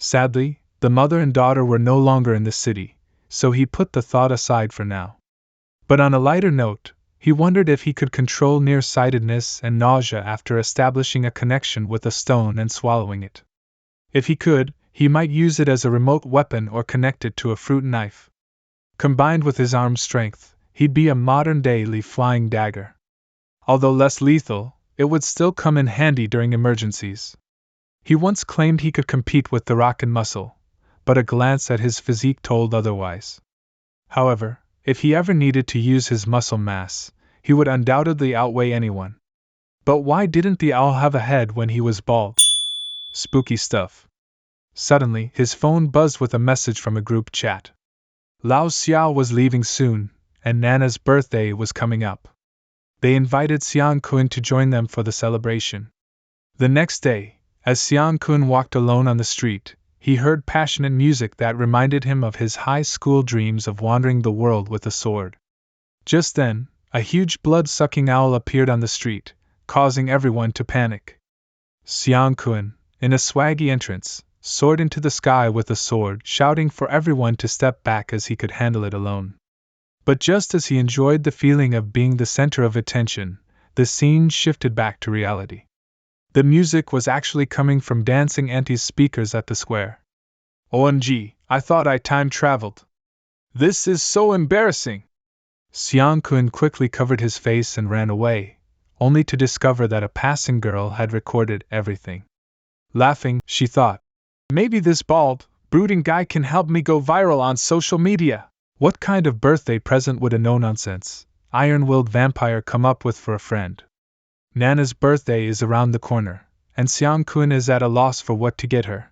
Sadly, the mother and daughter were no longer in the city, so he put the thought aside for now. But on a lighter note, he wondered if he could control nearsightedness and nausea after establishing a connection with a stone and swallowing it. If he could, he might use it as a remote weapon or connect it to a fruit knife. Combined with his arm strength, he'd be a modern-day flying dagger. Although less lethal, it would still come in handy during emergencies. He once claimed he could compete with The Rock in muscle, but a glance at his physique told otherwise. However, if he ever needed to use his muscle mass, he would undoubtedly outweigh anyone. But why didn't the owl have a head when he was bald? Spooky stuff. Suddenly, his phone buzzed with a message from a group chat. Lao Xiao was leaving soon, and Nana's birthday was coming up. They invited Xiang Kun to join them for the celebration. The next day, as Xiang Kun walked alone on the street, he heard passionate music that reminded him of his high school dreams of wandering the world with a sword. Just then, a huge blood-sucking owl appeared on the street, causing everyone to panic. Xiang Kun, in a swaggy entrance, soared into the sky with a sword, shouting for everyone to step back as he could handle it alone. But just as he enjoyed the feeling of being the center of attention, the scene shifted back to reality. The music was actually coming from dancing aunties' speakers at the square. OMG, I thought I time traveled. This is so embarrassing. Xiang Kun quickly covered his face and ran away, only to discover that a passing girl had recorded everything. Laughing, she thought, maybe this bald, brooding guy can help me go viral on social media. What kind of birthday present would a no-nonsense, iron-willed vampire come up with for a friend? Nana's birthday is around the corner, and Xiang Kun is at a loss for what to get her.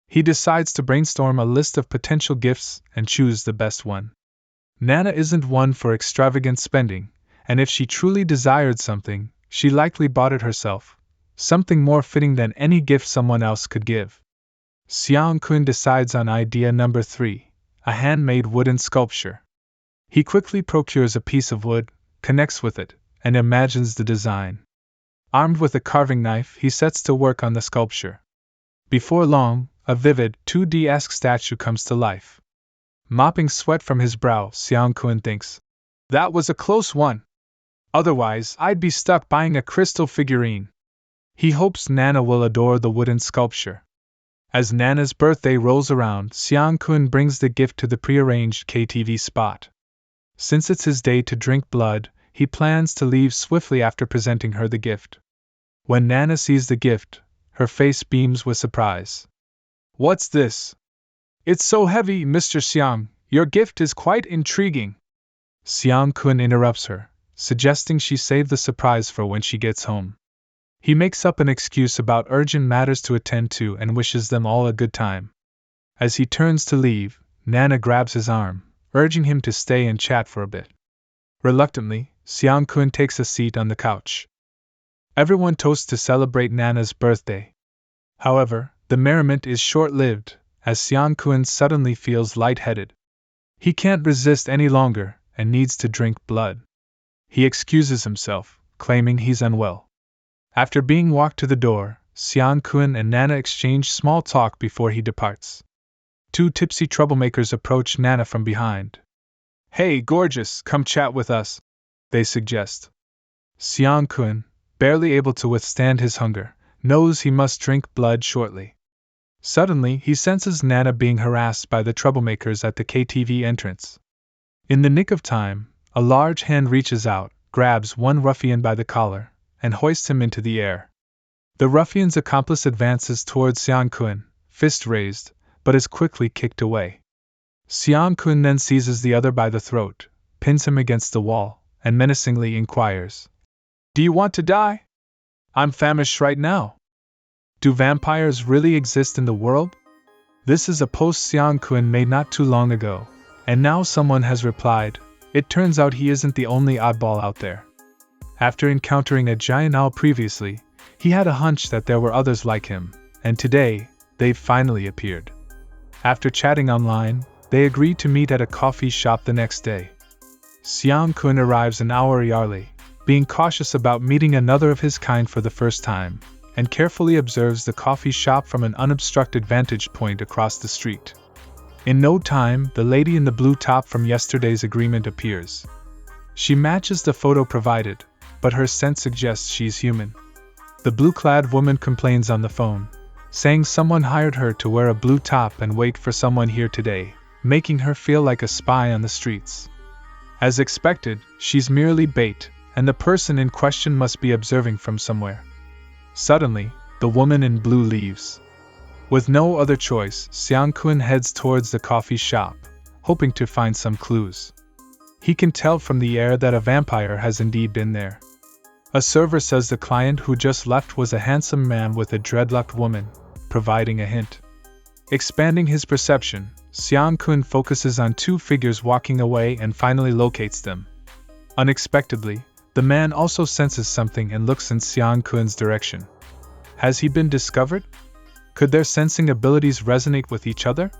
He decides to brainstorm a list of potential gifts and choose the best one. Nana isn't one for extravagant spending, and if she truly desired something, she likely bought it herself, something more fitting than any gift someone else could give. Xiang Kun decides on idea number 3, a handmade wooden sculpture. He quickly procures a piece of wood, connects with it, and imagines the design. Armed with a carving knife, he sets to work on the sculpture. Before long, a vivid, 2D-esque statue comes to life. Mopping sweat from his brow, Xiang Kun thinks, that was a close one. Otherwise, I'd be stuck buying a crystal figurine. He hopes Nana will adore the wooden sculpture. As Nana's birthday rolls around, Xiang Kun brings the gift to the prearranged KTV spot. Since it's his day to drink blood, he plans to leave swiftly after presenting her the gift. When Nana sees the gift, her face beams with surprise. What's this? It's so heavy, Mr. Xiang, your gift is quite intriguing. Xiang Kun interrupts her, suggesting she save the surprise for when she gets home. He makes up an excuse about urgent matters to attend to and wishes them all a good time. As he turns to leave, Nana grabs his arm, urging him to stay and chat for a bit. Reluctantly, Xiang Kun takes a seat on the couch. Everyone toasts to celebrate Nana's birthday. However, the merriment is short-lived, as Xiang Kun suddenly feels lightheaded. He can't resist any longer and needs to drink blood. He excuses himself, claiming he's unwell. After being walked to the door, Xiang Kun and Nana exchange small talk before he departs. Two tipsy troublemakers approach Nana from behind. Hey, gorgeous, come chat with us, they suggest. Xiang Kun, barely able to withstand his hunger, knows he must drink blood shortly. Suddenly, he senses Nana being harassed by the troublemakers at the KTV entrance. In the nick of time, a large hand reaches out, grabs one ruffian by the collar, and hoists him into the air. The ruffian's accomplice advances towards Xiang Kun, fist raised, but is quickly kicked away. Xiang Kun then seizes the other by the throat, pins him against the wall, and menacingly inquires, Do you want to die? I'm famished right now. Do vampires really exist in the world? This is a post Xiang Kun made not too long ago, and now someone has replied, it turns out he isn't the only oddball out there. After encountering a giant owl previously, he had a hunch that there were others like him, and today, they've finally appeared. After chatting online, they agreed to meet at a coffee shop the next day. Xiang Kun arrives an hour early, being cautious about meeting another of his kind for the first time, and carefully observes the coffee shop from an unobstructed vantage point across the street. In no time, the lady in the blue top from yesterday's agreement appears. She matches the photo provided, but her scent suggests she's human. The blue-clad woman complains on the phone, saying someone hired her to wear a blue top and wait for someone here today, making her feel like a spy on the streets. As expected, she's merely bait, and the person in question must be observing from somewhere. Suddenly, the woman in blue leaves. With no other choice, Xiang Kun heads towards the coffee shop, hoping to find some clues. He can tell from the air that a vampire has indeed been there. A server says the client who just left was a handsome man with a dreadlocked woman, providing a hint. Expanding his perception, Xiang Kun focuses on two figures walking away and finally locates them. Unexpectedly, the man also senses something and looks in Xiang Kun's direction. Has he been discovered? Could their sensing abilities resonate with each other?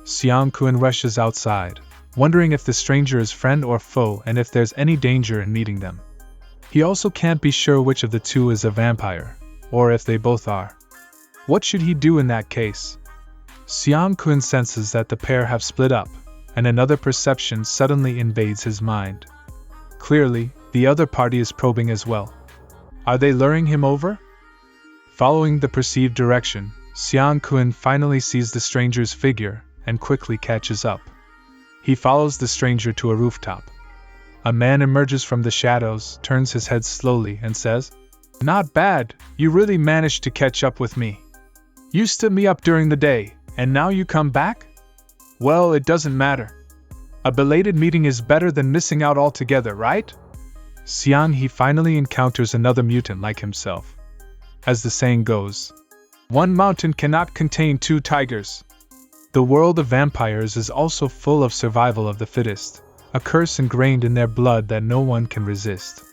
Xiang Kun rushes outside, wondering if the stranger is friend or foe and if there's any danger in meeting them. He also can't be sure which of the two is a vampire, or if they both are. What should he do in that case? Xiang Kun senses that the pair have split up, and another perception suddenly invades his mind. Clearly, the other party is probing as well. Are they luring him over? Following the perceived direction, Xiang Kun finally sees the stranger's figure and quickly catches up. He follows the stranger to a rooftop. A man emerges from the shadows, turns his head slowly, and says, "Not bad, you really managed to catch up with me. You stood me up during the day, and now you come back? Well, it doesn't matter. A belated meeting is better than missing out altogether, right?" He finally encounters another mutant like himself. As the saying goes, one mountain cannot contain two tigers. The world of vampires is also full of survival of the fittest, a curse ingrained in their blood that no one can resist.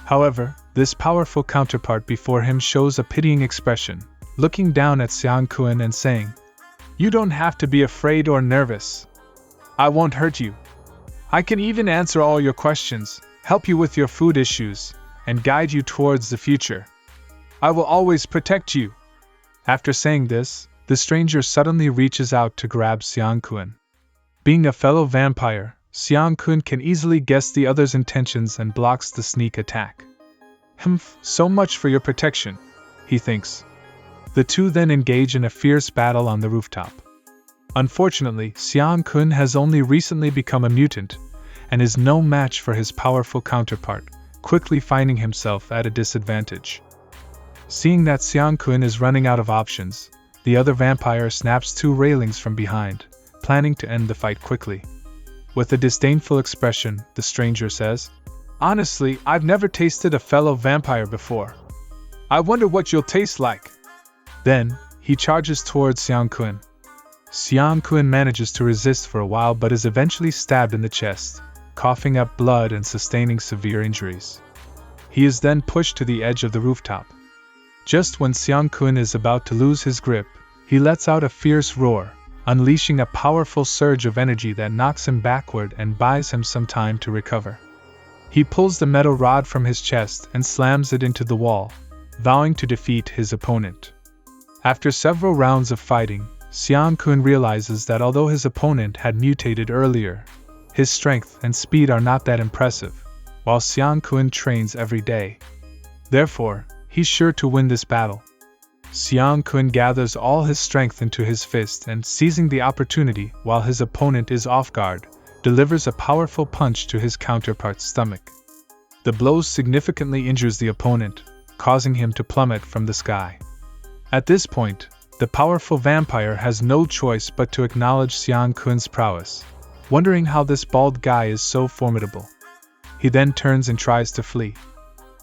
However, this powerful counterpart before him shows a pitying expression, looking down at Xiang Kun and saying, "You don't have to be afraid or nervous. I won't hurt you. I can even answer all your questions, help you with your food issues, and guide you towards the future. I will always protect you." After saying this, the stranger suddenly reaches out to grab Xiang Kun. Being a fellow vampire, Xiang Kun can easily guess the other's intentions and blocks the sneak attack. So much for your protection, he thinks. The two then engage in a fierce battle on the rooftop. Unfortunately, Xiang Kun has only recently become a mutant, and is no match for his powerful counterpart, quickly finding himself at a disadvantage. Seeing that Xiang Kun is running out of options, the other vampire snaps two railings from behind, planning to end the fight quickly. With a disdainful expression, the stranger says, "Honestly, I've never tasted a fellow vampire before. I wonder what you'll taste like." Then, he charges towards Xiang Kun. Xiang Kun manages to resist for a while but is eventually stabbed in the chest, coughing up blood and sustaining severe injuries. He is then pushed to the edge of the rooftop. Just when Xiang Kun is about to lose his grip, he lets out a fierce roar, unleashing a powerful surge of energy that knocks him backward and buys him some time to recover. He pulls the metal rod from his chest and slams it into the wall, vowing to defeat his opponent. After several rounds of fighting, Xiang Kun realizes that although his opponent had mutated earlier, his strength and speed are not that impressive, while Xiang Kun trains every day. Therefore, he's sure to win this battle. Xiang Kun gathers all his strength into his fist and, seizing the opportunity while his opponent is off guard, delivers a powerful punch to his counterpart's stomach. The blow significantly injures the opponent, causing him to plummet from the sky. At this point, the powerful vampire has no choice but to acknowledge Xiang Kun's prowess, wondering how this bald guy is so formidable. He then turns and tries to flee.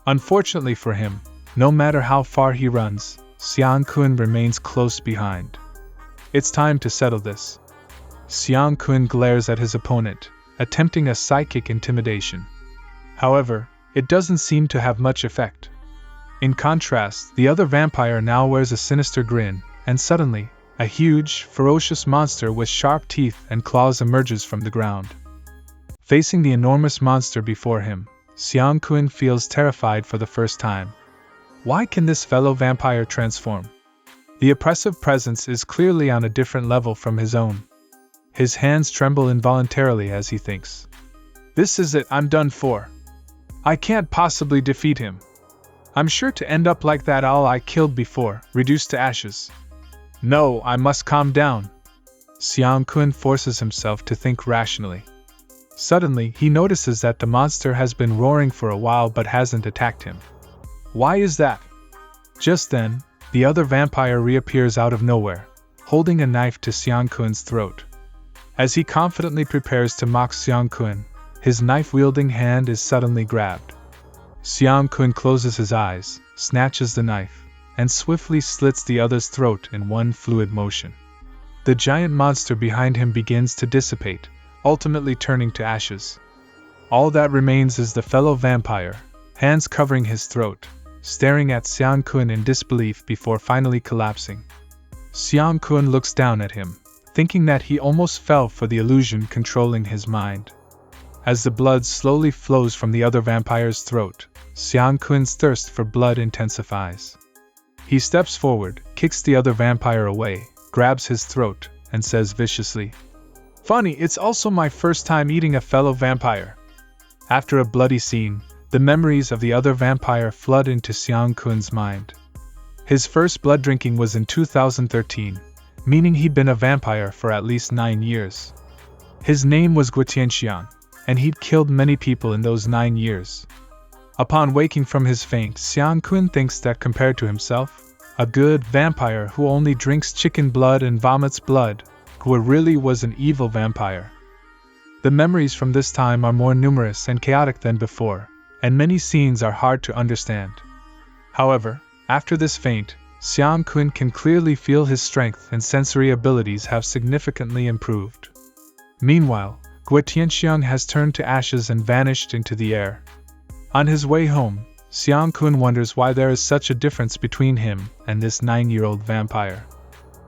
Unfortunately for him, no matter how far he runs, Xiang Kun remains close behind. It's time to settle this. Xiang Kun glares at his opponent, attempting a psychic intimidation. However, it doesn't seem to have much effect. In contrast, the other vampire now wears a sinister grin, and suddenly, a huge, ferocious monster with sharp teeth and claws emerges from the ground. Facing the enormous monster before him, Xiang Kun feels terrified for the first time. Why can this fellow vampire transform? The oppressive presence is clearly on a different level from his own. His hands tremble involuntarily as he thinks. This is it, I'm done for. I can't possibly defeat him. I'm sure to end up like that all I killed before, reduced to ashes. No, I must calm down. Xiang Kun forces himself to think rationally. Suddenly, he notices that the monster has been roaring for a while but hasn't attacked him. Why is that? Just then, the other vampire reappears out of nowhere, holding a knife to Xiang Kun's throat. As he confidently prepares to mock Xiang Kun, his knife-wielding hand is suddenly grabbed. Xiang Kun closes his eyes, snatches the knife, and swiftly slits the other's throat in one fluid motion. The giant monster behind him begins to dissipate, ultimately turning to ashes. All that remains is the fellow vampire, hands covering his throat, staring at Xiang Kun in disbelief before finally collapsing. Xiang Kun looks down at him, thinking that he almost fell for the illusion controlling his mind. As the blood slowly flows from the other vampire's throat, Xiang Kun's thirst for blood intensifies. He steps forward, kicks the other vampire away, grabs his throat, and says viciously, "Funny, it's also my first time eating a fellow vampire." After a bloody scene, the memories of the other vampire flood into Xiang Kun's mind. His first blood drinking was in 2013, meaning he'd been a vampire for at least 9 years. His name was Guitianxiang, and he'd killed many people in those 9 years. Upon waking from his faint, Xiang Kun thinks that compared to himself, a good vampire who only drinks chicken blood and vomits blood, Gu really was an evil vampire. The memories from this time are more numerous and chaotic than before, and many scenes are hard to understand. However, after this feint, Xiang Kun can clearly feel his strength and sensory abilities have significantly improved. Meanwhile, Guitianxiang has turned to ashes and vanished into the air. On his way home, Xiang Kun wonders why there is such a difference between him and this 9-year-old vampire.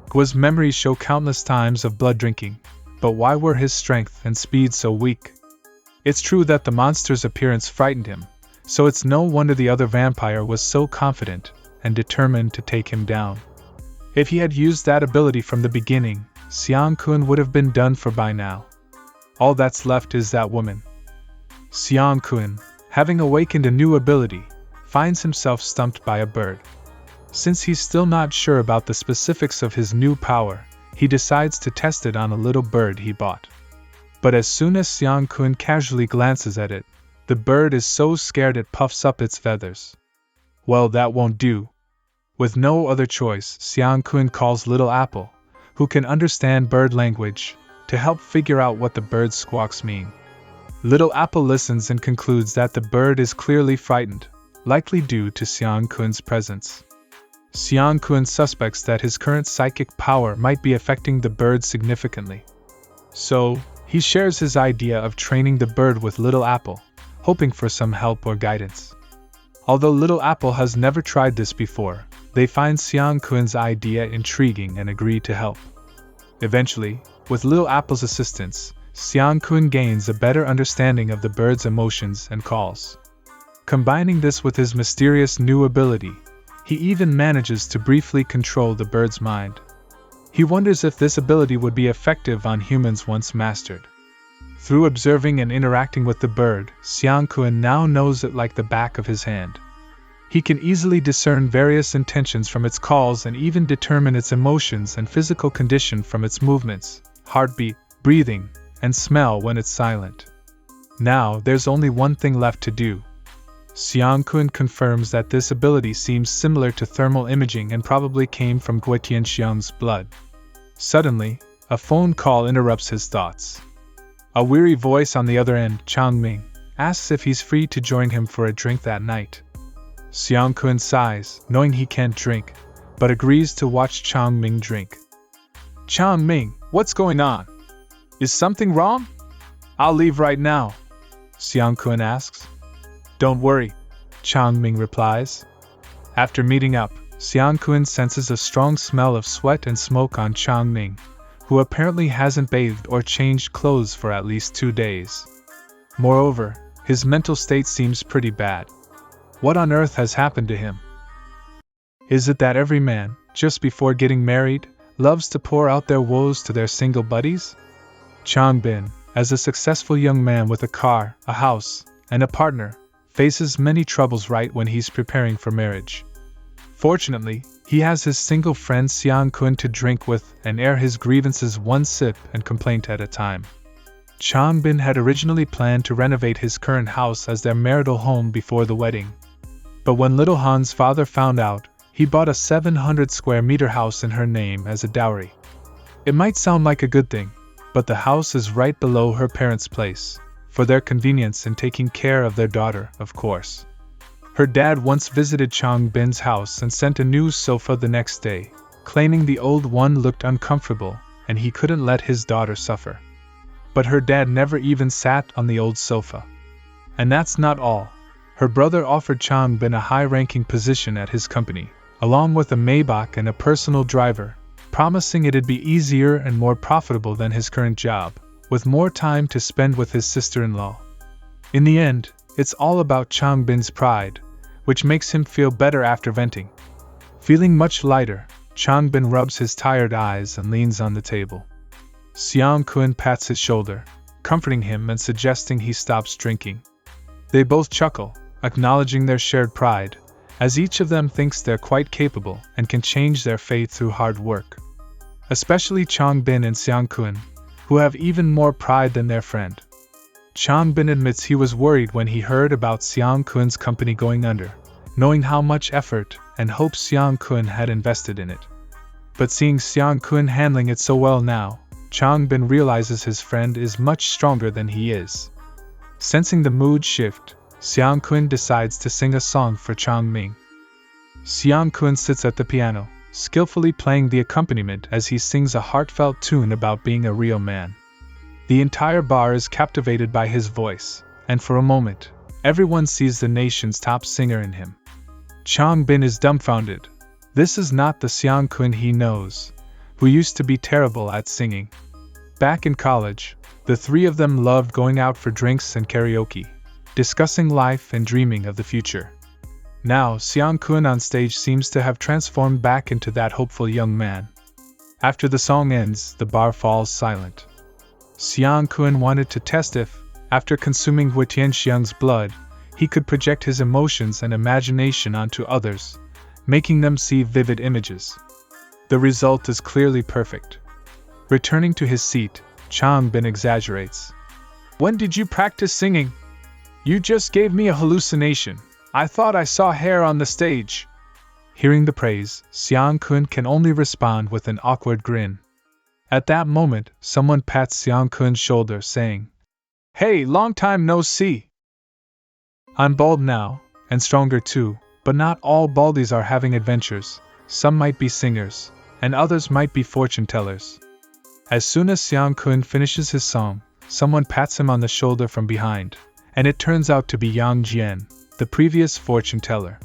Gu's memories show countless times of blood drinking, but why were his strength and speed so weak? It's true that the monster's appearance frightened him, so it's no wonder the other vampire was so confident and determined to take him down. If he had used that ability from the beginning, Xiang Kun would have been done for by now. All that's left is that woman. Xiang Kun, having awakened a new ability, finds himself stumped by a bird. Since he's still not sure about the specifics of his new power, he decides to test it on a little bird he bought. But as soon as Xiang Kun casually glances at it, the bird is so scared it puffs up its feathers. Well, that won't do. With no other choice, Xiang Kun calls Little Apple, who can understand bird language, to help figure out what the bird's squawks mean. Little Apple listens and concludes that the bird is clearly frightened, likely due to Xiang Kun's presence. Xiang Kun suspects that his current psychic power might be affecting the bird significantly. So, he shares his idea of training the bird with Little Apple, hoping for some help or guidance. Although Little Apple has never tried this before, they find Xiang Kun's idea intriguing and agree to help. Eventually, with Little Apple's assistance, Xiang Kun gains a better understanding of the bird's emotions and calls. Combining this with his mysterious new ability, he even manages to briefly control the bird's mind. He wonders if this ability would be effective on humans once mastered. Through observing and interacting with the bird, Xiang Kun now knows it like the back of his hand. He can easily discern various intentions from its calls and even determine its emotions and physical condition from its movements, heartbeat, breathing, and smell when it's silent. Now, there's only one thing left to do. Xiang Kun confirms that this ability seems similar to thermal imaging and probably came from Guitianxiang's blood. Suddenly, a phone call interrupts his thoughts. A weary voice on the other end, Changming, asks if he's free to join him for a drink that night. Xiang Kun sighs, knowing he can't drink, but agrees to watch Changming drink. "Changming, what's going on? Is something wrong? I'll leave right now," Xiang Kun asks. "Don't worry," Changming replies. After meeting up, Xiang Kun senses a strong smell of sweat and smoke on Changming, who apparently hasn't bathed or changed clothes for at least 2 days. Moreover, his mental state seems pretty bad. What on earth has happened to him? Is it that every man, just before getting married, loves to pour out their woes to their single buddies? Changbin, as a successful young man with a car, a house, and a partner, faces many troubles right when he's preparing for marriage. Fortunately, he has his single friend Xiang Kun to drink with and air his grievances one sip and complaint at a time. Changbin had originally planned to renovate his current house as their marital home before the wedding. But when little Han's father found out, he bought a 700 square meter house in her name as a dowry. It might sound like a good thing, but the house is right below her parents' place, for their convenience in taking care of their daughter, of course. Her dad once visited Changbin's house and sent a new sofa the next day, claiming the old one looked uncomfortable and he couldn't let his daughter suffer. But her dad never even sat on the old sofa. And that's not all. Her brother offered Changbin a high-ranking position at his company, along with a Maybach and a personal driver, promising it'd be easier and more profitable than his current job, with more time to spend with his sister-in-law. In the end, it's all about Changbin's pride, which makes him feel better after venting. Feeling much lighter, Changbin rubs his tired eyes and leans on the table. Xiang Kun pats his shoulder, comforting him and suggesting he stops drinking. They both chuckle, acknowledging their shared pride, as each of them thinks they're quite capable and can change their fate through hard work. Especially Changbin and Xiang Kun, who have even more pride than their friend. Changbin admits he was worried when he heard about Xiang Kun's company going under, knowing how much effort and hope Xiang Kun had invested in it. But seeing Xiang Kun handling it so well now, Changbin realizes his friend is much stronger than he is. Sensing the mood shift, Xiang Kun decides to sing a song for Changming. Xiang Kun sits at the piano, skillfully playing the accompaniment as he sings a heartfelt tune about being a real man. The entire bar is captivated by his voice, and for a moment, everyone sees the nation's top singer in him. Changbin is dumbfounded. This is not the Xiang Kun he knows, who used to be terrible at singing. Back in college, the three of them loved going out for drinks and karaoke, discussing life and dreaming of the future. Now, Xiang Kun on stage seems to have transformed back into that hopeful young man. After the song ends, the bar falls silent. Xiang Kun wanted to test if, after consuming Hu Tianxiang's blood, he could project his emotions and imagination onto others, making them see vivid images. The result is clearly perfect. Returning to his seat, Changbin exaggerates. "When did you practice singing? You just gave me a hallucination. I thought I saw hair on the stage." Hearing the praise, Xiang Kun can only respond with an awkward grin. At that moment, someone pats Xiang Kun's shoulder, saying, "Hey, long time no see. I'm bald now, and stronger too, but not all baldies are having adventures. Some might be singers, and others might be fortune tellers." As soon as Xiang Kun finishes his song, someone pats him on the shoulder from behind, and it turns out to be Yang Jian, the previous fortune teller.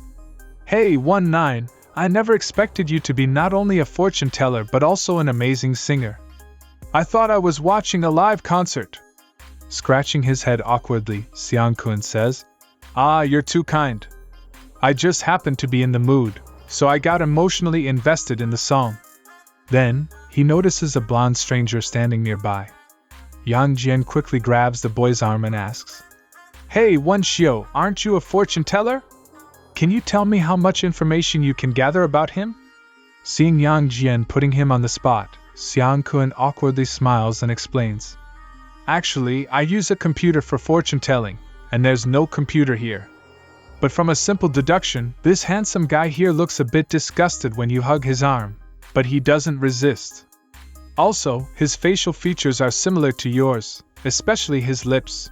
"Hey, 19, I never expected you to be not only a fortune teller but also an amazing singer. I thought I was watching a live concert." Scratching his head awkwardly, Xiang Kun says, "Ah, you're too kind. I just happened to be in the mood, so I got emotionally invested in the song." Then, he notices a blonde stranger standing nearby. Yang Jian quickly grabs the boy's arm and asks, "Hey, Wen Xiu, aren't you a fortune teller? Can you tell me how much information you can gather about him?" Seeing Yang Jian putting him on the spot, Xiang Kun awkwardly smiles and explains, "Actually, I use a computer for fortune telling, and there's no computer here. But from a simple deduction, this handsome guy here looks a bit disgusted when you hug his arm, but he doesn't resist. Also, his facial features are similar to yours, especially his lips.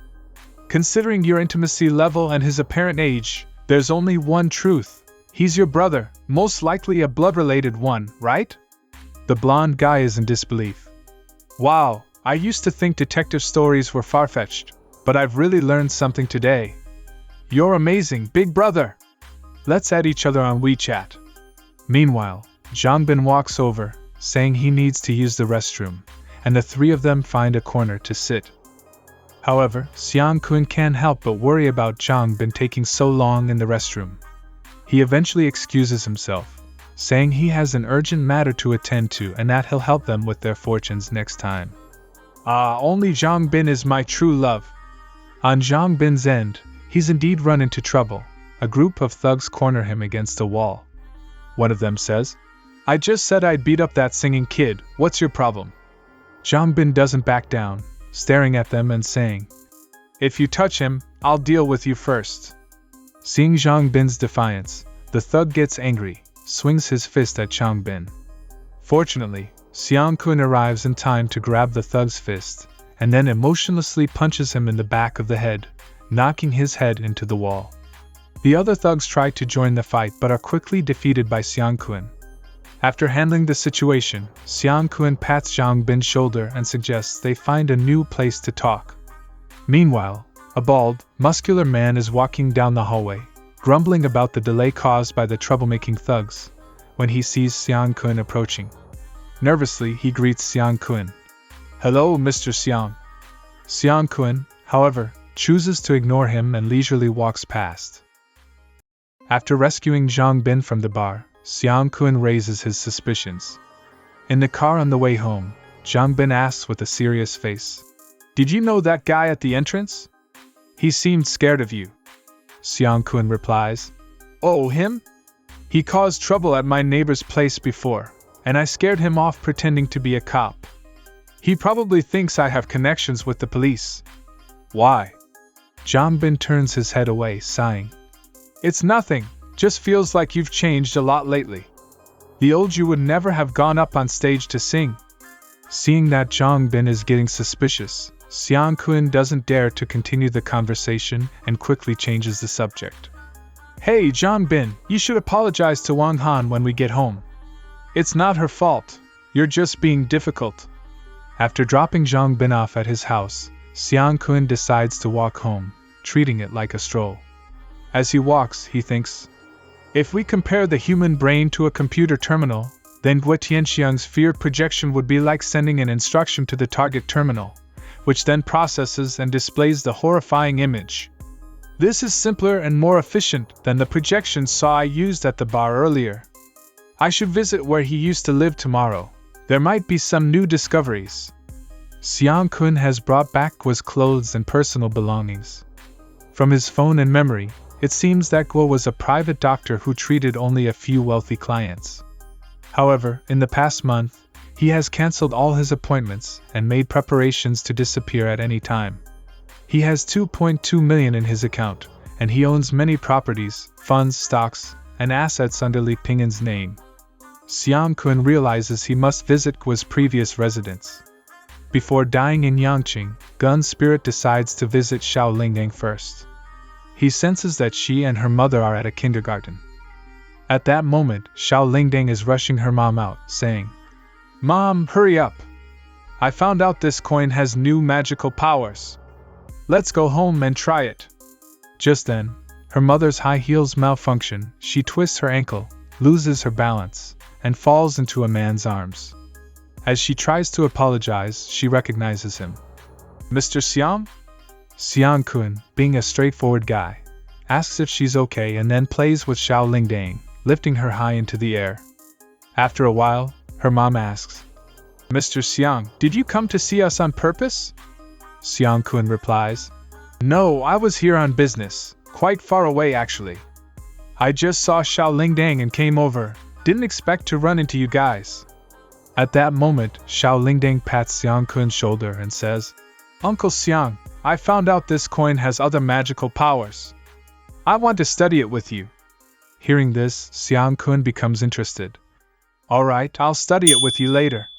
Considering your intimacy level and his apparent age, there's only one truth. He's your brother, most likely a blood-related one, right?" The blonde guy is in disbelief. "Wow, I used to think detective stories were far-fetched, but I've really learned something today. You're amazing, big brother. Let's add each other on WeChat." Meanwhile, Zhangbin walks over, saying he needs to use the restroom, and the three of them find a corner to sit. However, Xiang Kun can't help but worry about Zhangbin taking so long in the restroom. He eventually excuses himself, saying he has an urgent matter to attend to and that he'll help them with their fortunes next time. Only Zhang Bin is my true love. On Zhang Bin's end, he's indeed run into trouble. A group of thugs corner him against a wall. One of them says, "I just said I'd beat up that singing kid, what's your problem?" Zhang Bin doesn't back down, staring at them and saying, "If you touch him, I'll deal with you first." Seeing Zhang Bin's defiance, the thug gets angry, swings his fist at Zhang Bin. Fortunately, Xiang Kun arrives in time to grab the thug's fist, and then emotionlessly punches him in the back of the head, knocking his head into the wall. The other thugs try to join the fight but are quickly defeated by Xiang Kun. After handling the situation, Xiang Kun pats Zhang Bin's shoulder and suggests they find a new place to talk. Meanwhile, a bald, muscular man is walking down the hallway, grumbling about the delay caused by the troublemaking thugs, when he sees Xiang Kun approaching. Nervously, he greets Xiang Kun. "Hello, Mr. Xiang." Xiang Kun, however, chooses to ignore him and leisurely walks past. After rescuing Zhang Bin from the bar, Xiang Kun raises his suspicions. In the car on the way home, Zhang Bin asks with a serious face, "Did you know that guy at the entrance? He seemed scared of you." Xiang Kun replies, "Oh, him? He caused trouble at my neighbor's place before, and I scared him off pretending to be a cop. He probably thinks I have connections with the police." "Why?" Zhang Bin turns his head away, sighing. "It's nothing, just feels like you've changed a lot lately. The old you would never have gone up on stage to sing." Seeing that Zhang Bin is getting suspicious, Xiang Kun doesn't dare to continue the conversation and quickly changes the subject. "Hey Zhang Bin, you should apologize to Wang Han when we get home. It's not her fault, you're just being difficult." After dropping Zhang Bin off at his house, Xiang Kun decides to walk home, treating it like a stroll. As he walks, he thinks, if we compare the human brain to a computer terminal, then Guo Tianxiang's fear projection would be like sending an instruction to the target terminal, which then processes and displays the horrifying image. This is simpler and more efficient than the projection saw I used at the bar earlier. I should visit where he used to live tomorrow. There might be some new discoveries. Xiang Kun has brought back Guo's clothes and personal belongings. From his phone and memory, it seems that Guo was a private doctor who treated only a few wealthy clients. However, in the past month, he has cancelled all his appointments and made preparations to disappear at any time. He has 2.2 million in his account, and he owns many properties, funds, stocks, and assets under Li Ping'an's name. Xiang Kun realizes he must visit Guo's previous residence. Before dying in Yangqing, Gun Spirit decides to visit Xiao Lingdang first. He senses that she and her mother are at a kindergarten. At that moment, Xiao Lingdang is rushing her mom out, saying, "Mom, hurry up! I found out this coin has new magical powers. Let's go home and try it." Just then, her mother's high heels malfunction, she twists her ankle, loses her balance, and falls into a man's arms. As she tries to apologize, she recognizes him. "Mr. Xiang?" Xiang Kun, being a straightforward guy, asks if she's okay and then plays with Xiao Lingdang, lifting her high into the air. After a while, her mom asks, "Mr. Xiang, did you come to see us on purpose?" Xiang Kun replies, "No, I was here on business, quite far away actually. I just saw Xiao Lingdang and came over, didn't expect to run into you guys." At that moment, Xiao Lingdang pats Xiang Kun's shoulder and says, "Uncle Xiang, I found out this coin has other magical powers. I want to study it with you." Hearing this, Xiang Kun becomes interested. "Alright, I'll study it with you later."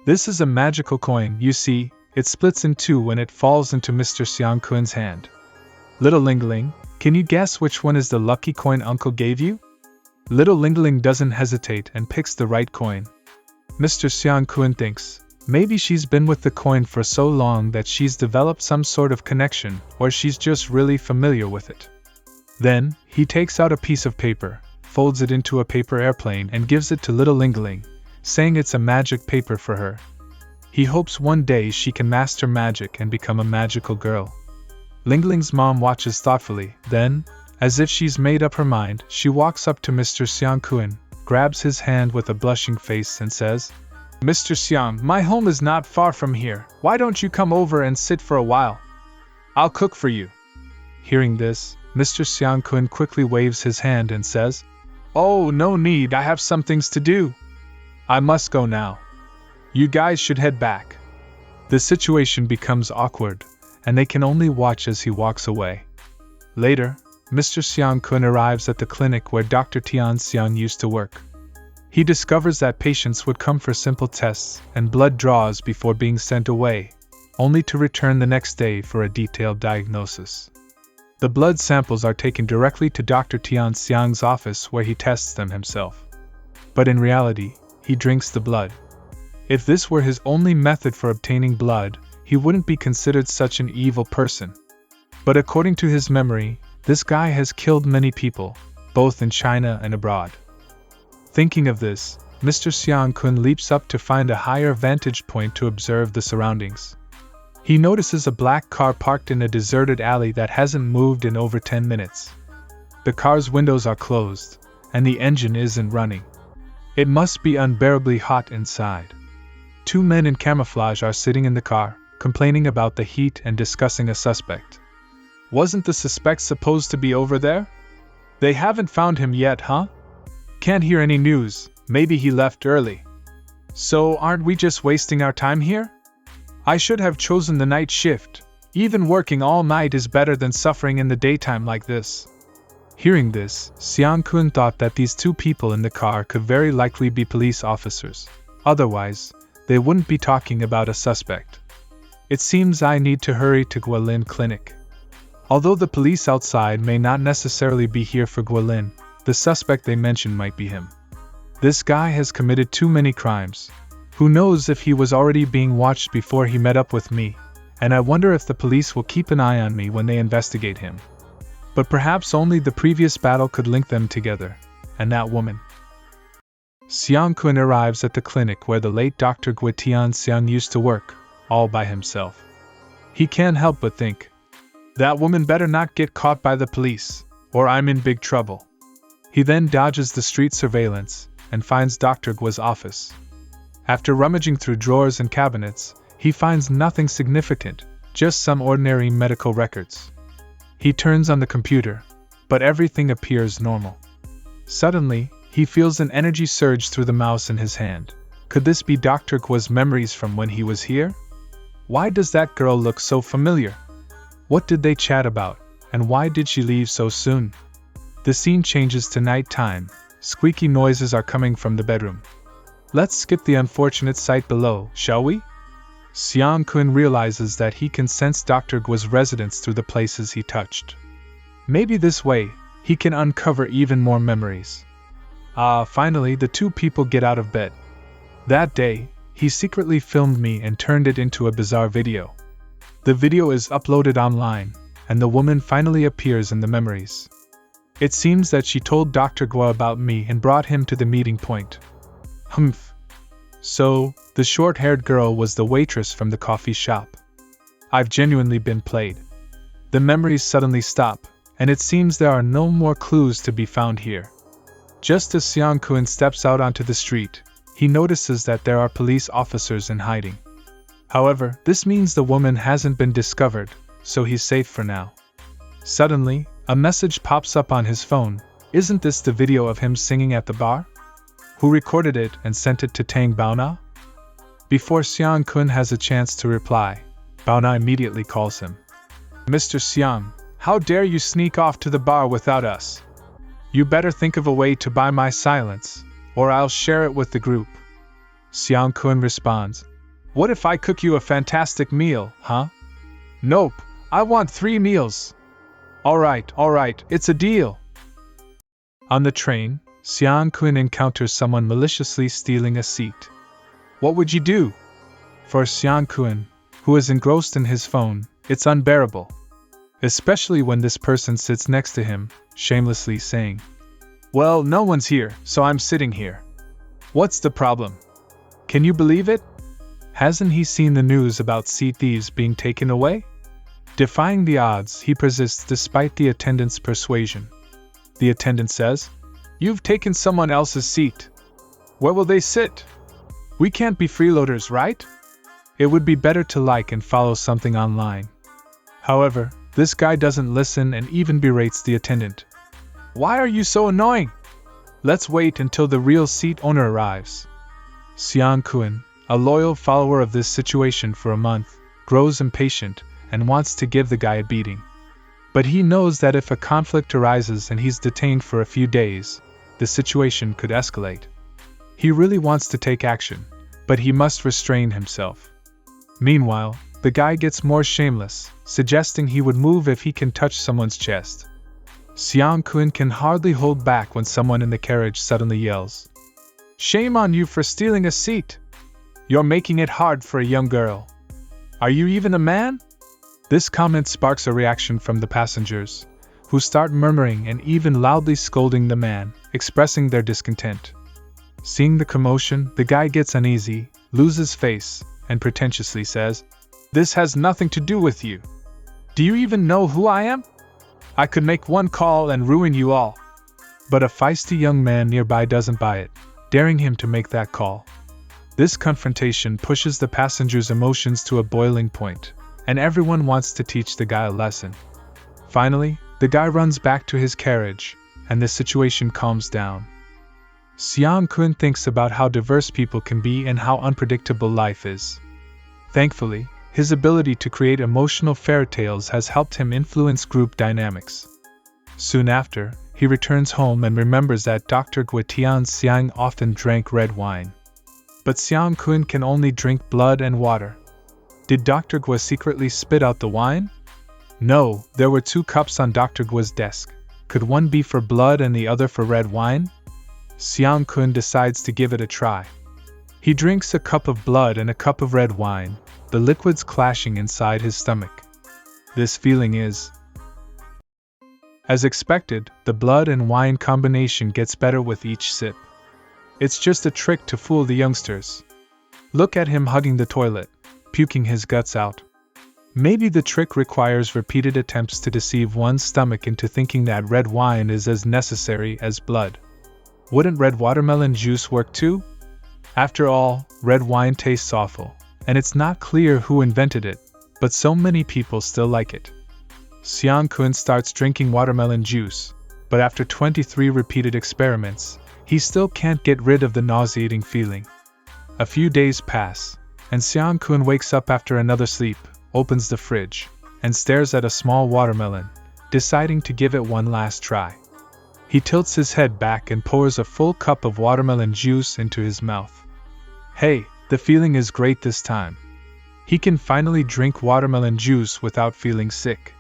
This is a magical coin, you see, it splits in two when it falls into Mr. Xiang Kun's hand. Little Lingling, can you guess which one is the lucky coin Uncle gave you? Little Lingling doesn't hesitate and picks the right coin. Mr. Xiang Kun thinks, maybe she's been with the coin for so long that she's developed some sort of connection, or she's just really familiar with it. Then, he takes out a piece of paper, folds it into a paper airplane and gives it to Little Lingling, saying it's a magic paper for her. He hopes one day she can master magic and become a magical girl. Lingling's mom watches thoughtfully, then, as if she's made up her mind, she walks up to Mr. Xiang Kun, grabs his hand with a blushing face and says, "Mr. Xiang, my home is not far from here. Why don't you come over and sit for a while? I'll cook for you." Hearing this, Mr. Xiang Kun quickly waves his hand and says, "Oh, no need, I have some things to do. I must go now. You guys should head back." The situation becomes awkward, and they can only watch as he walks away. Later, Mr. Xiang Kun arrives at the clinic where Dr. Tian Xiang used to work. He discovers that patients would come for simple tests and blood draws before being sent away, only to return the next day for a detailed diagnosis. The blood samples are taken directly to Dr. Tian Xiang's office where he tests them himself. But in reality, he drinks the blood. If this were his only method for obtaining blood, he wouldn't be considered such an evil person. But according to his memory, this guy has killed many people, both in China and abroad. Thinking of this, Mr. Xiang Kun leaps up to find a higher vantage point to observe the surroundings. He notices a black car parked in a deserted alley that hasn't moved in over 10 minutes. The car's windows are closed, and the engine isn't running. It must be unbearably hot inside. Two men in camouflage are sitting in the car, complaining about the heat and discussing a suspect. Wasn't the suspect supposed to be over there? They haven't found him yet, huh? Can't hear any news, maybe he left early. So aren't we just wasting our time here? I should have chosen the night shift. Even working all night is better than suffering in the daytime like this. Hearing this, Xiang Kun thought that these two people in the car could very likely be police officers. Otherwise, they wouldn't be talking about a suspect. It seems I need to hurry to Guilin Clinic. Although the police outside may not necessarily be here for Guilin, the suspect they mentioned might be him. This guy has committed too many crimes. Who knows if he was already being watched before he met up with me, and I wonder if the police will keep an eye on me when they investigate him. But perhaps only the previous battle could link them together, and that woman. Xiang Kun arrives at the clinic where the late Dr. Gui Tian Xiang used to work, all by himself. He can't help but think, that woman better not get caught by the police, or I'm in big trouble. He then dodges the street surveillance, and finds Dr. Gui's office. After rummaging through drawers and cabinets, he finds nothing significant, just some ordinary medical records. He turns on the computer, but everything appears normal. Suddenly, he feels an energy surge through the mouse in his hand. Could this be Dr. Gui's memories from when he was here? Why does that girl look so familiar? What did they chat about, and why did she leave so soon? The scene changes to nighttime. Squeaky noises are coming from the bedroom. Let's skip the unfortunate sight below, shall we? Xiang Kun realizes that he can sense Dr. Gui's residence through the places he touched. Maybe this way, he can uncover even more memories. Finally, the two people get out of bed. That day, he secretly filmed me and turned it into a bizarre video. The video is uploaded online, and the woman finally appears in the memories. It seems that she told Dr. Gui about me and brought him to the meeting point. Humph. So, the short-haired girl was the waitress from the coffee shop. I've genuinely been played. The memories suddenly stop, and it seems there are no more clues to be found here. Just as Xiang Kun steps out onto the street, he notices that there are police officers in hiding. However, this means the woman hasn't been discovered, so he's safe for now. Suddenly, a message pops up on his phone. Isn't this the video of him singing at the bar? Who recorded it and sent it to Tang Baona? Before Xiang Kun has a chance to reply, Baona immediately calls him. Mr. Xiang, how dare you sneak off to the bar without us? You better think of a way to buy my silence, or I'll share it with the group. Xiang Kun responds, what if I cook you a fantastic meal, huh? Nope, I want 3 meals. Alright, it's a deal. On the train, Xiang Kun encounters someone maliciously stealing a seat. What would you do? For Xiang Kun, who is engrossed in his phone, it's unbearable. Especially when this person sits next to him, shamelessly saying, well, no one's here, so I'm sitting here. What's the problem? Can you believe it? Hasn't he seen the news about seat thieves being taken away? Defying the odds, he persists despite the attendant's persuasion. The attendant says, You've taken someone else's seat. Where will they sit? We can't be freeloaders, right? It would be better to like and follow something online. However, this guy doesn't listen and even berates the attendant. Why are you so annoying? Let's wait until the real seat owner arrives. Xiang Kun, a loyal follower of this situation for a month, grows impatient and wants to give the guy a beating. But he knows that if a conflict arises and he's detained for a few days, the situation could escalate. He really wants to take action, but he must restrain himself. Meanwhile, the guy gets more shameless, suggesting he would move if he can touch someone's chest. Xiang Kun can hardly hold back when someone in the carriage suddenly yells, "Shame on you for stealing a seat! You're making it hard for a young girl. Are you even a man?" This comment sparks a reaction from the passengers, who start murmuring and even loudly scolding the man, expressing their discontent. Seeing the commotion, the guy gets uneasy, loses face, and pretentiously says, "This has nothing to do with you. Do you even know who I am? I could make one call and ruin you all." But a feisty young man nearby doesn't buy it, daring him to make that call. This confrontation pushes the passengers' emotions to a boiling point, and everyone wants to teach the guy a lesson. Finally, the guy runs back to his carriage, and the situation calms down. Xiang Kun thinks about how diverse people can be and how unpredictable life is. Thankfully, his ability to create emotional fairy tales has helped him influence group dynamics. Soon after, he returns home and remembers that Dr. Guitian Xiang often drank red wine. But Xiang Kun can only drink blood and water. Did Dr. Gua secretly spit out the wine? No, there were 2 cups on Dr. Gua's desk. Could one be for blood and the other for red wine? Xiang Kun decides to give it a try. He drinks a cup of blood and a cup of red wine, the liquids clashing inside his stomach. This feeling is... As expected, the blood and wine combination gets better with each sip. It's just a trick to fool the youngsters. Look at him hugging the toilet, puking his guts out. Maybe the trick requires repeated attempts to deceive one's stomach into thinking that red wine is as necessary as blood. Wouldn't red watermelon juice work too? After all, red wine tastes awful, and it's not clear who invented it, but so many people still like it. Xiang Kun starts drinking watermelon juice, but after 23 repeated experiments, he still can't get rid of the nauseating feeling. A few days pass, and Xiang Kun wakes up after another sleep, opens the fridge, and stares at a small watermelon, deciding to give it one last try. He tilts his head back and pours a full cup of watermelon juice into his mouth. Hey, the feeling is great this time. He can finally drink watermelon juice without feeling sick.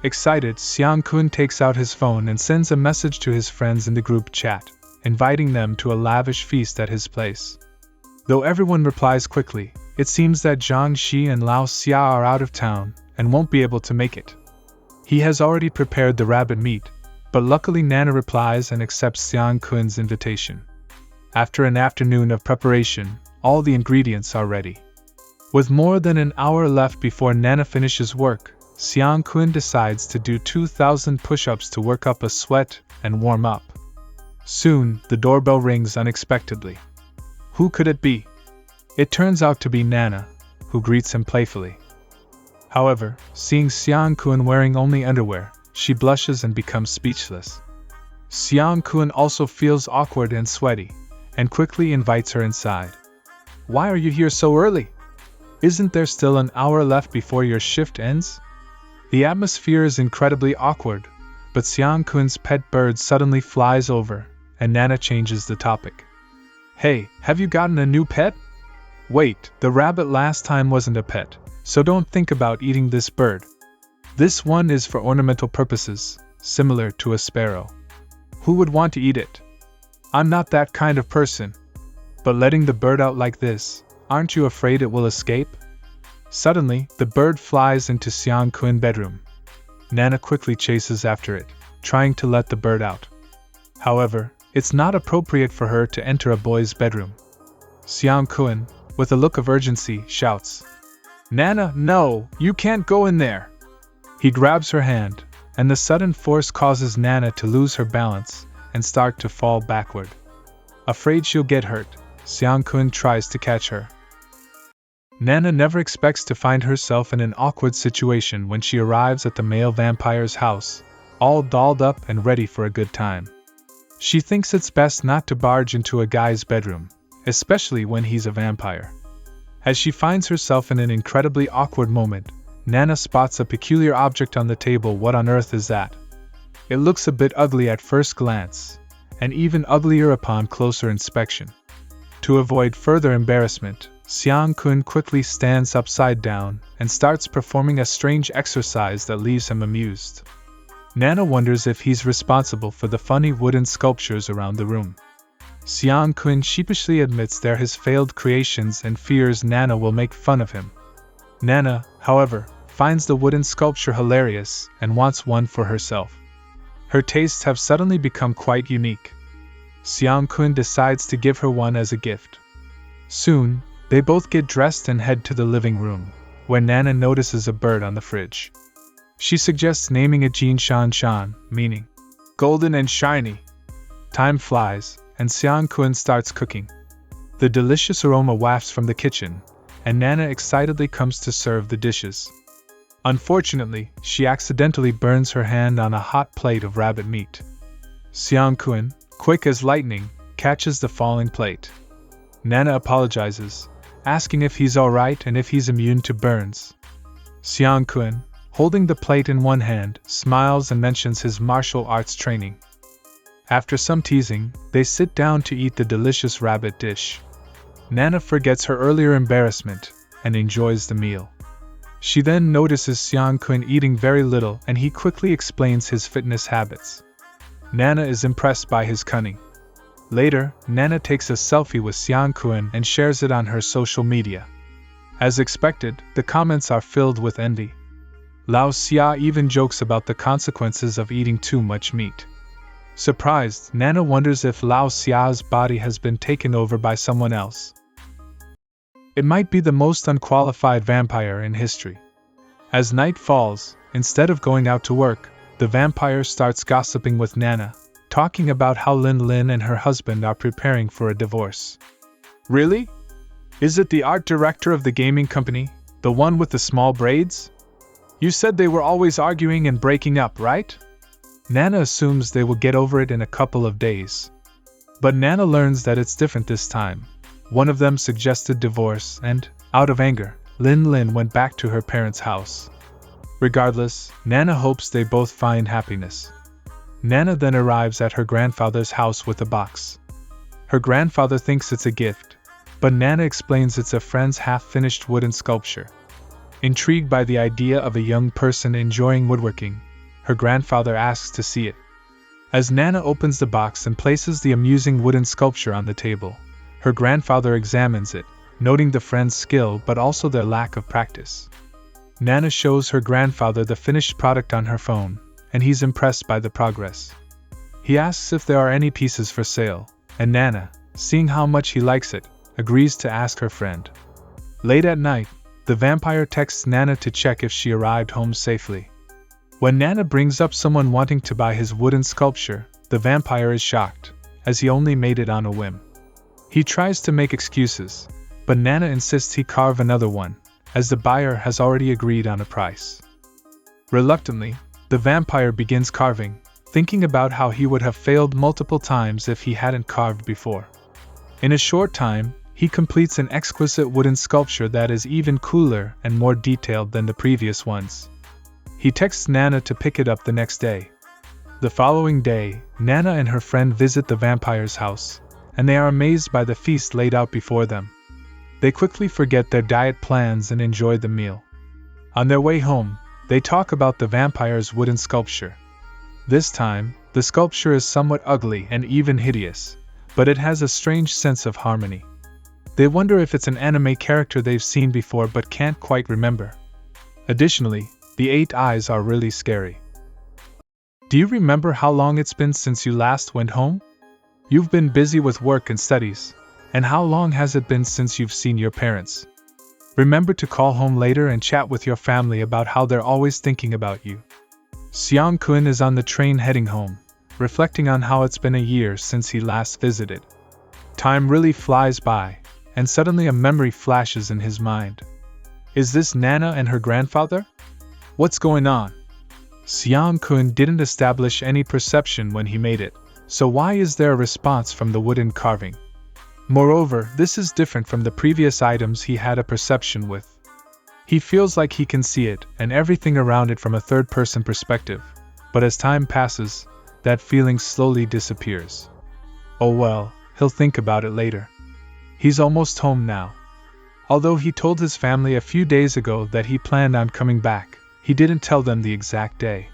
Excited, Xiang Kun takes out his phone and sends a message to his friends in the group chat, inviting them to a lavish feast at his place. Though everyone replies quickly, it seems that Zhang Xi and Lao Xia are out of town and won't be able to make it. He has already prepared the rabbit meat, but luckily Nana replies and accepts Xiang Kun's invitation. After an afternoon of preparation, all the ingredients are ready. With more than an hour left before Nana finishes work, Xiang Kun decides to do 2,000 push-ups to work up a sweat and warm up. Soon, the doorbell rings unexpectedly. Who could it be? It turns out to be Nana, who greets him playfully. However, seeing Xiang Kun wearing only underwear, she blushes and becomes speechless. Xiang Kun also feels awkward and sweaty, and quickly invites her inside. "Why are you here so early? Isn't there still an hour left before your shift ends?" The atmosphere is incredibly awkward, but Xiang Kun's pet bird suddenly flies over, and Nana changes the topic. "Hey, have you gotten a new pet?" "Wait, the rabbit last time wasn't a pet, so don't think about eating this bird. This one is for ornamental purposes, similar to a sparrow. Who would want to eat it? I'm not that kind of person. But letting the bird out like this, aren't you afraid it will escape?" Suddenly, the bird flies into Xiang Kun's bedroom. Nana quickly chases after it, trying to let the bird out. However, it's not appropriate for her to enter a boy's bedroom. Xiang Kun, with a look of urgency, shouts, "Nana, no, you can't go in there!" He grabs her hand, and the sudden force causes Nana to lose her balance and start to fall backward. Afraid she'll get hurt, Xiang Kun tries to catch her. Nana never expects to find herself in an awkward situation when she arrives at the male vampire's house, all dolled up and ready for a good time. She thinks it's best not to barge into a guy's bedroom, especially when he's a vampire. As she finds herself in an incredibly awkward moment, Nana spots a peculiar object on the table. What on earth is that? It looks a bit ugly at first glance, and even uglier upon closer inspection. To avoid further embarrassment, Xiang Kun quickly stands upside down and starts performing a strange exercise that leaves him amused. Nana wonders if he's responsible for the funny wooden sculptures around the room. Xiang Kun sheepishly admits they're his failed creations and fears Nana will make fun of him. Nana, however, finds the wooden sculpture hilarious and wants one for herself. Her tastes have suddenly become quite unique. Xiang Kun decides to give her one as a gift. Soon, they both get dressed and head to the living room, where Nana notices a bird on the fridge. She suggests naming it Jin Shan Shan, meaning golden and shiny. Time flies, and Xiang Kun starts cooking. The delicious aroma wafts from the kitchen, and Nana excitedly comes to serve the dishes. Unfortunately, she accidentally burns her hand on a hot plate of rabbit meat. Xiang Kun, quick as lightning, catches the falling plate. Nana apologizes, asking if he's alright and if he's immune to burns. Xiang Kun, holding the plate in one hand, smiles and mentions his martial arts training. After some teasing, they sit down to eat the delicious rabbit dish. Nana forgets her earlier embarrassment and enjoys the meal. She then notices Xiang Kun eating very little and he quickly explains his fitness habits. Nana is impressed by his cunning. Later, Nana takes a selfie with Xiang Kun and shares it on her social media. As expected, the comments are filled with envy. Lao Xia even jokes about the consequences of eating too much meat. Surprised, Nana wonders if Lao Xia's body has been taken over by someone else. It might be the most unqualified vampire in history. As night falls, instead of going out to work, the vampire starts gossiping with Nana, talking about how Lin Lin and her husband are preparing for a divorce. Really? Is it the art director of the gaming company, the one with the small braids? You said they were always arguing and breaking up, right? Nana assumes they will get over it in a couple of days. But Nana learns that it's different this time. One of them suggested divorce and, out of anger, Lin Lin went back to her parents' house. Regardless, Nana hopes they both find happiness. Nana then arrives at her grandfather's house with a box. Her grandfather thinks it's a gift, but Nana explains it's a friend's half-finished wooden sculpture. Intrigued by the idea of a young person enjoying woodworking, her grandfather asks to see it. As Nana opens the box and places the amusing wooden sculpture on the table, her grandfather examines it, noting the friend's skill but also their lack of practice. Nana shows her grandfather the finished product on her phone, and he's impressed by the progress. He asks if there are any pieces for sale, and Nana, seeing how much he likes it, agrees to ask her friend. Late at night, the vampire texts Nana to check if she arrived home safely. When Nana brings up someone wanting to buy his wooden sculpture, the vampire is shocked, as he only made it on a whim. He tries to make excuses, but Nana insists he carve another one, as the buyer has already agreed on a price. Reluctantly, the vampire begins carving, thinking about how he would have failed multiple times if he hadn't carved before. In a short time, he completes an exquisite wooden sculpture that is even cooler and more detailed than the previous ones. He texts Nana to pick it up the next day. The following day, Nana and her friend visit the vampire's house, and they are amazed by the feast laid out before them. They quickly forget their diet plans and enjoy the meal. On their way home, they talk about the vampire's wooden sculpture. This time, the sculpture is somewhat ugly and even hideous, but it has a strange sense of harmony. They wonder if it's an anime character they've seen before but can't quite remember. Additionally, the 8 eyes are really scary. Do you remember how long it's been since you last went home? You've been busy with work and studies, and how long has it been since you've seen your parents? Remember to call home later and chat with your family about how they're always thinking about you. Xiang Kun is on the train heading home, reflecting on how it's been a year since he last visited. Time really flies by, and suddenly a memory flashes in his mind. Is this Nana and her grandfather? What's going on? Xiang Kun didn't establish any perception when he made it, so why is there a response from the wooden carving? Moreover, this is different from the previous items he had a perception with. He feels like he can see it and everything around it from a third-person perspective, but as time passes, that feeling slowly disappears. Oh well, he'll think about it later. He's almost home now. Although he told his family a few days ago that he planned on coming back, he didn't tell them the exact day.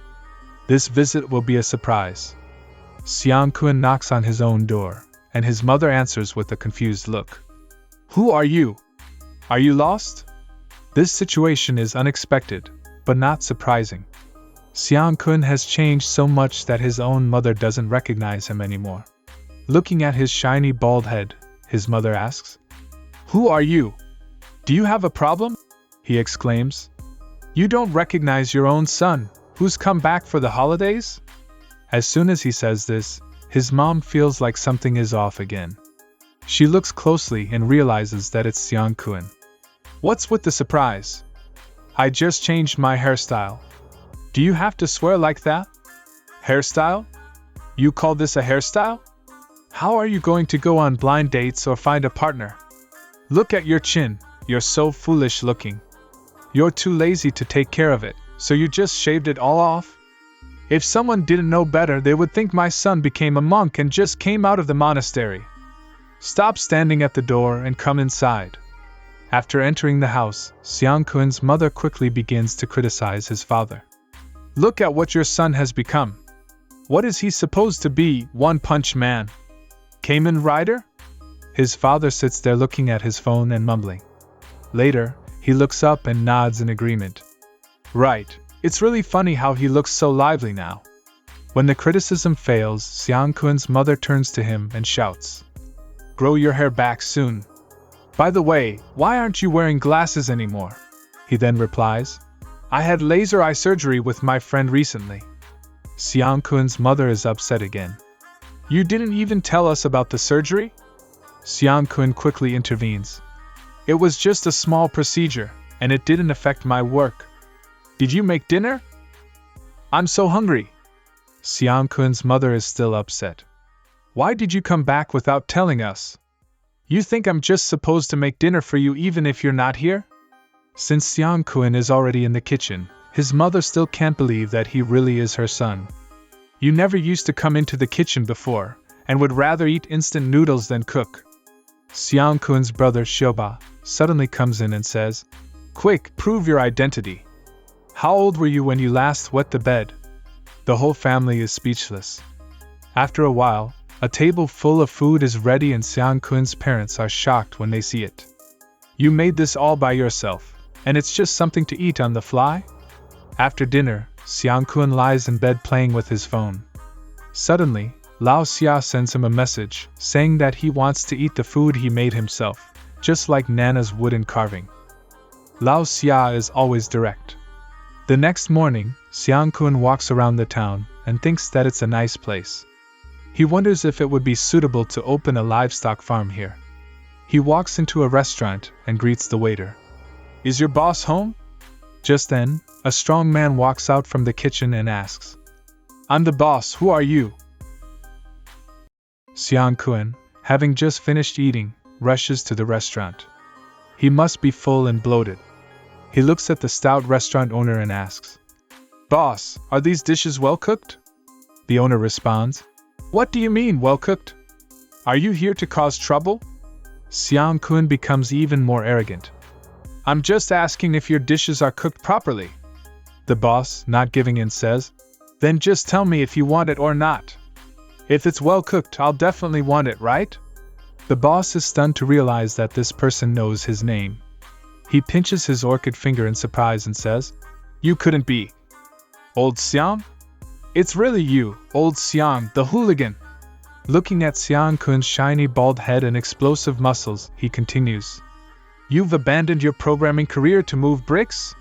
This visit will be a surprise. Xiang Kun knocks on his own door, and his mother answers with a confused look. Who are you? Are you lost? This situation is unexpected, but not surprising. Xiang Kun has changed so much that his own mother doesn't recognize him anymore. Looking at his shiny bald head, his mother asks, Who are you? Do you have a problem? He exclaims. You don't recognize your own son, who's come back for the holidays? As soon as he says this, his mom feels like something is off again. She looks closely and realizes that it's Xiang Kun. What's with the surprise? I just changed my hairstyle. Do you have to swear like that? Hairstyle? You call this a hairstyle? How are you going to go on blind dates or find a partner? Look at your chin, you're so foolish looking. You're too lazy to take care of it, so you just shaved it all off? If someone didn't know better, they would think my son became a monk and just came out of the monastery. Stop standing at the door and come inside. After entering the house, Xiang Kun's mother quickly begins to criticize his father. Look at what your son has become. What is he supposed to be, One-Punch Man? Kamen Rider? His father sits there looking at his phone and mumbling. Later, he looks up and nods in agreement. Right, it's really funny how he looks so lively now. When the criticism fails, Xiang Kun's mother turns to him and shouts, Grow your hair back soon. By the way, why aren't you wearing glasses anymore? He then replies, I had laser eye surgery with my friend recently. Xiang Kun's mother is upset again. You didn't even tell us about the surgery? Xiang Kun quickly intervenes. It was just a small procedure, and it didn't affect my work. Did you make dinner? I'm so hungry. Xiang Kun's mother is still upset. Why did you come back without telling us? You think I'm just supposed to make dinner for you even if you're not here? Since Xiang Kun is already in the kitchen, his mother still can't believe that he really is her son. You never used to come into the kitchen before, and would rather eat instant noodles than cook. Xiang Kun's brother Shoba suddenly comes in and says, Quick, prove your identity. How old were you when you last wet the bed? The whole family is speechless. After a while, a table full of food is ready and Xiang Kun's parents are shocked when they see it. You made this all by yourself, and it's just something to eat on the fly? After dinner, Xiang Kun lies in bed playing with his phone. Suddenly, Lao Xia sends him a message, saying that he wants to eat the food he made himself, just like Nana's wooden carving. Lao Xia is always direct. The next morning, Xiang Kun walks around the town and thinks that it's a nice place. He wonders if it would be suitable to open a livestock farm here. He walks into a restaurant and greets the waiter. Is your boss home? Just then, a strong man walks out from the kitchen and asks, I'm the boss, who are you? Xiang Kun, having just finished eating, rushes to the restaurant. He must be full and bloated. He looks at the stout restaurant owner and asks, Boss, are these dishes well cooked? The owner responds, What do you mean, well cooked? Are you here to cause trouble? Xiang Kun becomes even more arrogant. I'm just asking if your dishes are cooked properly. The boss, not giving in, says, Then just tell me if you want it or not. If it's well cooked, I'll definitely want it, right? The boss is stunned to realize that this person knows his name. He pinches his orchid finger in surprise and says, You couldn't be. Old Xiang? It's really you, old Xiang, the hooligan. Looking at Xiang Kun's shiny bald head and explosive muscles, he continues, You've abandoned your programming career to move bricks?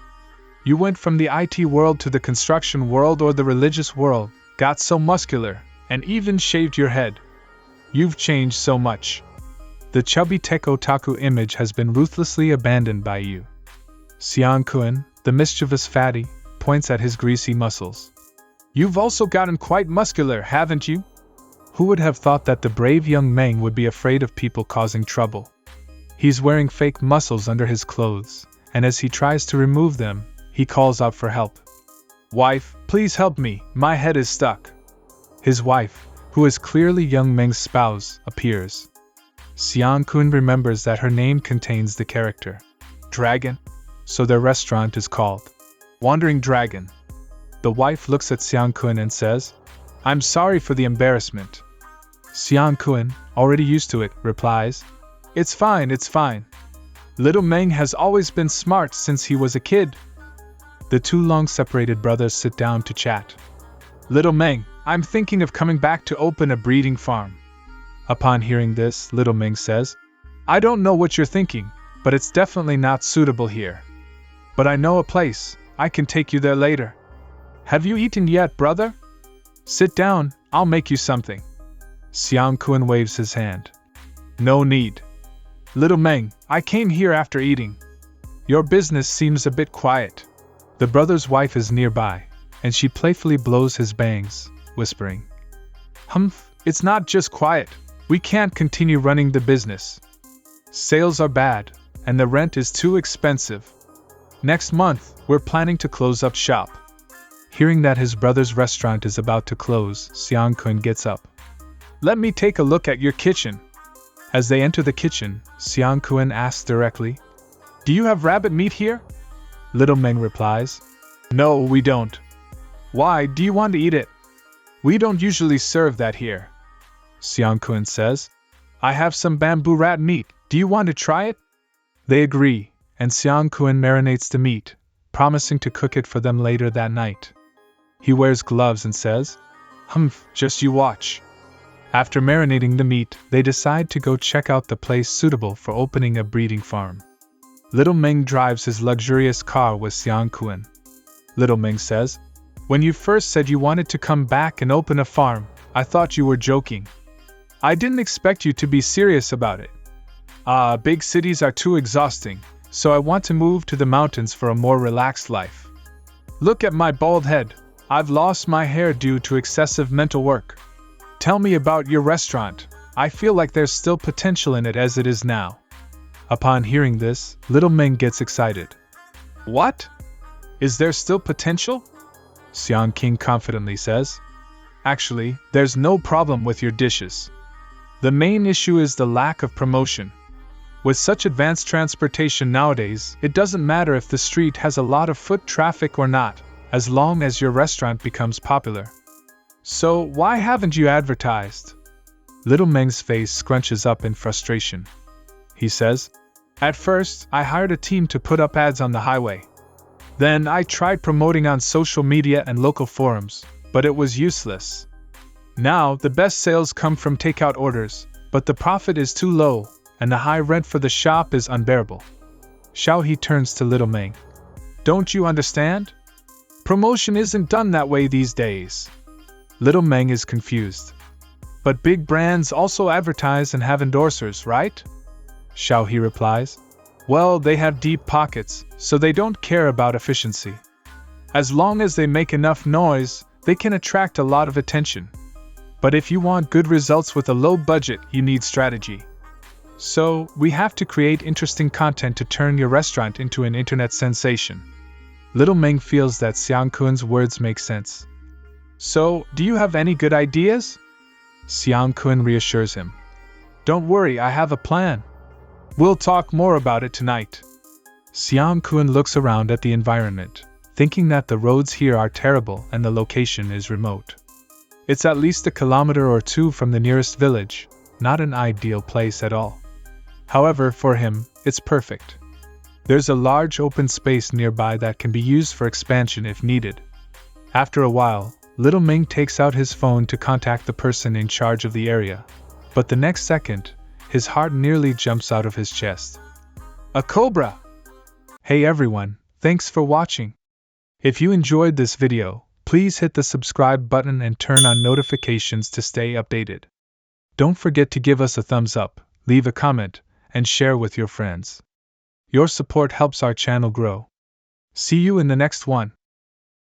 You went from the IT world to the construction world or the religious world, got so muscular, and even shaved your head. You've changed so much. The chubby tech otaku image has been ruthlessly abandoned by you. Xiang Kun, the mischievous fatty, points at his greasy muscles. You've also gotten quite muscular, haven't you? Who would have thought that the brave young Meng would be afraid of people causing trouble? He's wearing fake muscles under his clothes, and as he tries to remove them, he calls out for help. Wife, please help me, my head is stuck. His wife, who is clearly young Meng's spouse, appears. Xiang Kun remembers that her name contains the character Dragon, so their restaurant is called Wandering Dragon. The wife looks at Xiang Kun and says, I'm sorry for the embarrassment. Xiang Kun, already used to it, replies, It's fine, it's fine. Little Meng has always been smart since he was a kid. The two long-separated brothers sit down to chat. Little Meng, I'm thinking of coming back to open a breeding farm. Upon hearing this, Little Meng says, I don't know what you're thinking, but it's definitely not suitable here. But I know a place, I can take you there later. Have you eaten yet, brother? Sit down, I'll make you something. Xiang Kun waves his hand. No need. Little Meng, I came here after eating. Your business seems a bit quiet. The brother's wife is nearby, and she playfully blows his bangs, whispering, Humph, it's not just quiet. We can't continue running the business. Sales are bad, and the rent is too expensive. Next month, we're planning to close up shop. Hearing that his brother's restaurant is about to close, Xiang Kun gets up. Let me take a look at your kitchen. As they enter the kitchen, Xiang Kun asks directly, Do you have rabbit meat here? Little Meng replies, No, we don't. Why, do you want to eat it? We don't usually serve that here. Xiang Kun says, I have some bamboo rat meat, do you want to try it? They agree, and Xiang Kun marinates the meat, promising to cook it for them later that night. He wears gloves and says, Humph, just you watch. After marinating the meat, they decide to go check out the place suitable for opening a breeding farm. Little Meng drives his luxurious car with Xiang Kun. Little Meng says, When you first said you wanted to come back and open a farm, I thought you were joking. I didn't expect you to be serious about it. Big cities are too exhausting, so I want to move to the mountains for a more relaxed life. Look at my bald head. I've lost my hair due to excessive mental work. Tell me about your restaurant. I feel like there's still potential in it as it is now. Upon hearing this, Little Meng gets excited. What? Is there still potential? Xiang King confidently says. Actually, there's no problem with your dishes. The main issue is the lack of promotion. With such advanced transportation nowadays, it doesn't matter if the street has a lot of foot traffic or not, as long as your restaurant becomes popular. So, why haven't you advertised? Little Meng's face scrunches up in frustration. He says, At first, I hired a team to put up ads on the highway. Then I tried promoting on social media and local forums, but it was useless. Now, the best sales come from takeout orders, but the profit is too low, and the high rent for the shop is unbearable. Xiao He turns to Little Meng. Don't you understand? Promotion isn't done that way these days. Little Meng is confused. But big brands also advertise and have endorsers, right? Xiao He replies. Well, they have deep pockets, so they don't care about efficiency. As long as they make enough noise, they can attract a lot of attention. But if you want good results with a low budget, you need strategy. So, we have to create interesting content to turn your restaurant into an internet sensation. Little Meng feels that Xiang Kun's words make sense. So, do you have any good ideas? Xiang Kun reassures him. Don't worry, I have a plan. We'll talk more about it tonight. Xiang Kun looks around at the environment, thinking that the roads here are terrible and the location is remote. It's at least a kilometer or two from the nearest village, not an ideal place at all. However, for him, it's perfect. There's a large open space nearby that can be used for expansion if needed. After a while, Little Meng takes out his phone to contact the person in charge of the area, but the next second, his heart nearly jumps out of his chest. A cobra! Hey everyone, thanks for watching. If you enjoyed this video, Please hit the subscribe button and turn on notifications to stay updated. Don't forget to give us a thumbs up, leave a comment, and share with your friends. Your support helps our channel grow. See you in the next one.